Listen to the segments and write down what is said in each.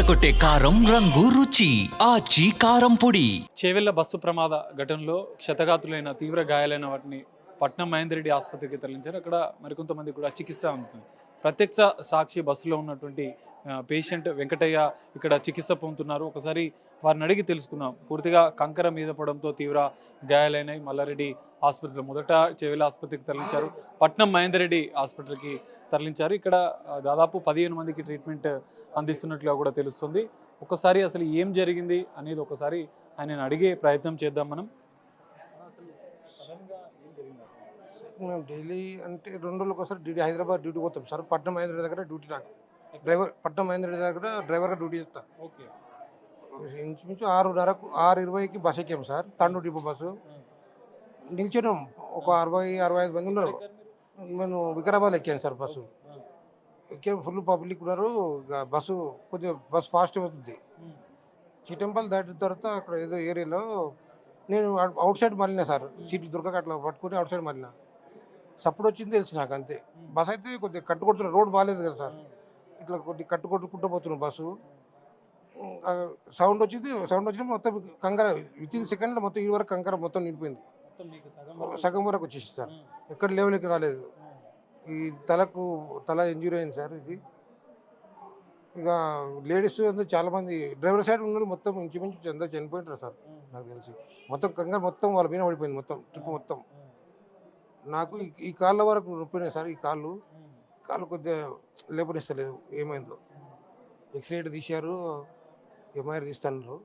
అదరకొట్టే కారం రంగు రుచి ఆచి కారం పొడి. చేవెళ్ల బస్సు ప్రమాద ఘటనలో క్షతగాత్రులైన తీవ్ర గాయాలైన వాటిని పట్నం మహేందర్ రెడ్డి ఆసుపత్రికి తరలించారు. అక్కడ మరికొంతమంది కూడా చికిత్స అందుతుంది. ప్రత్యక్ష సాక్షి బస్సులో ఉన్నటువంటి పేషెంట్ వెంకటయ్య ఇక్కడ చికిత్స పొందుతున్నారు. ఒకసారి వారిని అడిగి తెలుసుకుందాం. పూర్తిగా కంకర మీద పడంతో తీవ్ర గాయాలైనాయి. మల్లారెడ్డి ఆసుపత్రిలో మొదట చేవెళ్ల ఆసుపత్రికి తరలించారు, పట్నం మహేందర్ రెడ్డి హాస్పిటల్కి తరలించారు. ఇక్కడ దాదాపు 15 మందికి ట్రీట్మెంట్ అందిస్తున్నట్లుగా కూడా తెలుస్తుంది. ఒకసారి అసలు ఏం జరిగింది అనేది ఒకసారి ఆయనను అడిగే ప్రయత్నం చేద్దాం మనం. మేము డైలీ అంటే 2 రోజులకు ఒకసారి డ్యూటీ హైదరాబాద్ డ్యూటీ పోతాం సార్. పట్నం మహేంద్ర దగ్గర డ్యూటీ నాకు డ్రైవర్, పట్నం మహేంద్ర దగ్గర డ్రైవర్గా డ్యూటీ చేస్తాను. ఓకే, ఇంచుమించు 6:30కు 6:20కి బస్ ఎక్కాము సార్. తండూరు డిపో బస్సు నిల్చున్నాం. ఒక 60-65 మంది ఉన్నారు. నేను వికారాబాద్ ఎక్కాను సార్. బస్సు ఎక్కాము, ఫుల్ పబ్లిక్ ఉన్నారు. బస్సు కొద్దిగా బస్సు ఫాస్ట్ అవుతుంది. చిటంపల్ దాటిన తర్వాత అక్కడ ఏదో ఏరియాలో నేను అవుట్ సైడ్ మళ్ళినా సార్. సీట్లు దొరకక అట్లా పట్టుకుని అవుట్ సైడ్ మళ్ళినా. సప్పుడు వచ్చింది తెలిసి నాకు అంతే. బస్ అయితే కొద్దిగా కట్టుకొడుతున్నాను, రోడ్ బాగాలేదు కదా సార్. ఇట్లా కొద్దిగా కట్టుకుంటూ పోతున్నాం బస్సు. సౌండ్ వచ్చింది మొత్తం కంకర వితిన్ సెకండ్లో మొత్తం ఈ వరకు కంకర మొత్తం నిండిపోయింది. సగం వరకు వచ్చేసి సార్. ఎక్కడ లెవెల్కి రాలేదు. ఈ తల ఇంజూరీ అయింది సార్. ఇది ఇక లేడీస్ అందరూ చాలామంది డ్రైవర్ సైడ్ ఉన్న మొత్తం ఇంచుమించు అందరూ చనిపోయింటారు సార్ నాకు తెలిసి. మొత్తం కంగారు మొత్తం వాళ్ళ మీద పడిపోయింది మొత్తం ట్రిప్ మొత్తం. నాకు ఈ కాళ్ళ వరకు నొప్పినాయి సార్. ఈ కాళ్ళు కొద్దిగా లేపనిస్తలేదు. ఏమైందో ఎక్స్రే తీశారు, ఎంఐఆర్ తీస్తున్నారు.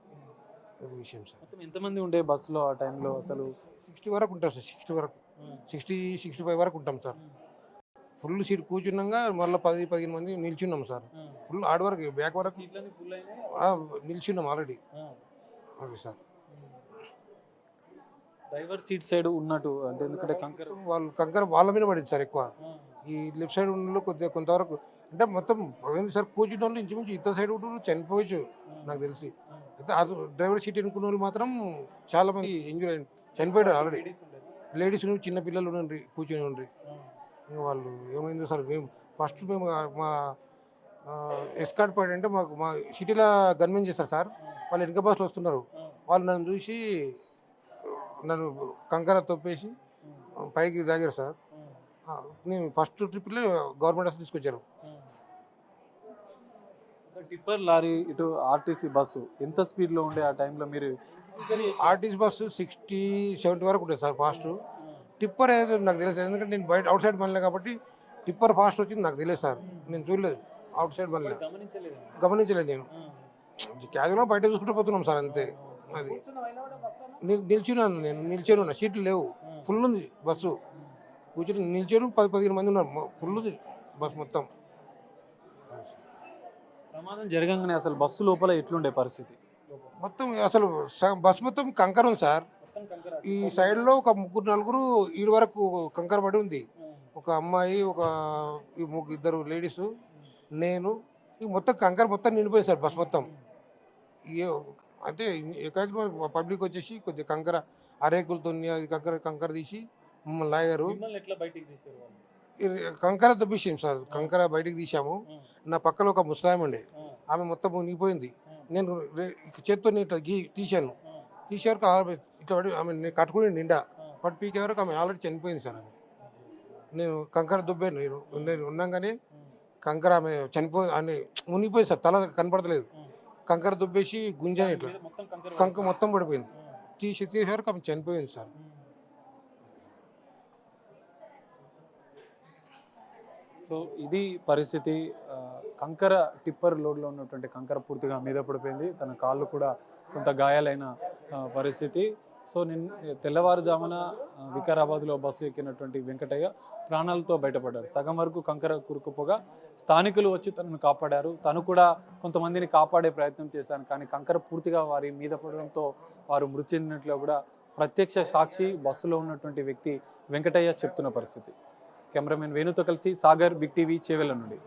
అది విషయం సార్. ఎంతమంది ఉండే బస్సులో ఆ టైంలో? అసలు 60 వరకు ఉంటాం సార్. 60 వరకు, 60-65 వరకు ఉంటాం సార్. ఫుల్ సీట్ కూర్చున్నాగా మళ్ళీ 10-15 మంది నిల్చున్నాం సార్. ఫుల్ ఆడ వరకు బ్యాక్ వరకు నిల్చున్నాం already. Okay sir. Driver seat side ఉన్నట్టు అంటే ఎందుకంటే కంకర వాళ్ళ మీద పడింది సార్ ఎక్కువ. ఈ లెఫ్ట్ సైడ్ ఉన్న కొద్దిగా కొంతవరకు అంటే మొత్తం పోయింది సార్. కూర్చున్న వాళ్ళు ఇంచుమించు ఇతర సైడ్ చనిపోవచ్చు నాకు తెలిసి. అయితే అది డ్రైవర్ సీట్ ఎన్నుకున్న వాళ్ళు మాత్రం చాలా మంది ఇంజూరీ అయింది, చనిపోయారు ఆల్రెడీ. లేడీస్ చిన్న పిల్లలు ఉండ్రి కూర్చొని ఉండ్రి. ఇంకా వాళ్ళు ఏమైందో సార్. మేము మా ఎస్కార్ట్ పాయింట్ అంటే మా సిటీలో గన్మెన్ చేస్తారు సార్. వాళ్ళు వెనక బస్సులు వస్తున్నారు. వాళ్ళు నన్ను చూసి నన్ను కంకర తొప్పేసి పైకి తాగారు సార్. నేను ఫస్ట్ ట్రిప్లో గవర్నమెంట్ హాస్పిటల్ తీసుకొచ్చారు. టిప్పర్ లారీ ఇటు ఆర్టీసీ బస్సు ఎంత స్పీడ్లో ఉండే ఆ టైంలో? మీరు ఆర్టీసీ బస్సు 60-70 వరకు ఉంటుంది సార్ ఫాస్ట్. టిప్పర్ ఏదో నాకు తెలియదు, ఎందుకంటే నేను బయట అవుట్ సైడ్ మళ్ళీ కాబట్టి టిప్పర్ ఫాస్ట్ వచ్చింది నాకు తెలియదు సార్. నేను చూడలేదు అవుట్ సైడ్ మళ్ళీ, గమనించలేదు. నేను క్యాజువల్గా బయట చూసుకుంటూ పోతున్నాం సార్ అంతే. అది నిల్చొని సీట్లు లేవు, ఫుల్ ఉంది బస్సు. కూర్చొని నిల్చొని 10-15 మంది ఉన్నారు. ఫుల్ ఉంది బస్సు మొత్తం. ప్రమాదం జరగగానే అసలు బస్సు లోపల ఎట్లుండే పరిస్థితి? మొత్తం అసలు బస్సు మొత్తం కంకర ఉంది సార్. ఈ సైడ్లో ఒక 3-4 ఈడు వరకు కంకర పడి ఉంది. ఒక అమ్మాయి, ఇద్దరు లేడీస్, నేను. ఈ మొత్తం కంకర మొత్తం నిండిపోయింది సార్ బస్ మొత్తం. అంటే ఎక్కడికి పబ్లిక్ వచ్చేసి కొద్దిగా కంకర అరేకులతో కంకర తీసి మమ్మల్ని లాగారు. కంకర దొబ్బేసాము సార్. కంకర బయటికి తీసాము. నా పక్కన ఒక ముస్లాం ఉండే, ఆమె మొత్తం మునిగిపోయింది. నేను చేత్తో ఇట్లా తీశాను. తీసేవరకు ఇట్లా పడి ఆమె నేను కట్టుకుని నిండా పట్టు పీకే వరకు ఆమె ఆల్రెడీ చనిపోయింది సార్. ఆమె నేను కంకర దుబ్బాను. నేను ఉన్నాగానే కంకర ఆమె ఆమె మునిగిపోయింది సార్. తల కనపడతలేదు. కంకర దుబ్బేసి గుంజాను ఇట్లా కంక మొత్తం పడిపోయింది. తీసేవరకు ఆమె చనిపోయింది సార్. సో ఇది పరిస్థితి. కంకర టిప్పర్ లోడ్లో ఉన్నటువంటి కంకర పూర్తిగా మీద పడిపోయింది. తన కాళ్ళు కూడా కొంత గాయాలైన పరిస్థితి. సో తెల్లవారుజామున వికారాబాద్లో బస్సు ఎక్కినటువంటి వెంకటయ్య ప్రాణాలతో బయటపడ్డారు. సగం వరకు కంకర కురుకుపోగా స్థానికులు వచ్చి తనను కాపాడారు. తను కూడా కొంతమందిని కాపాడే ప్రయత్నం చేశాను, కానీ కంకర పూర్తిగా వారి మీద పడడంతో వారు మృతి చెందినట్లు కూడా ప్రత్యక్ష సాక్షి బస్సులో ఉన్నటువంటి వ్యక్తి వెంకటయ్య చెప్తున్న పరిస్థితి. కెమెరామెన్ వేణుతో కలిసి సాగర్, బిగ్ టీవీ, చేవెళ్ల నుండి.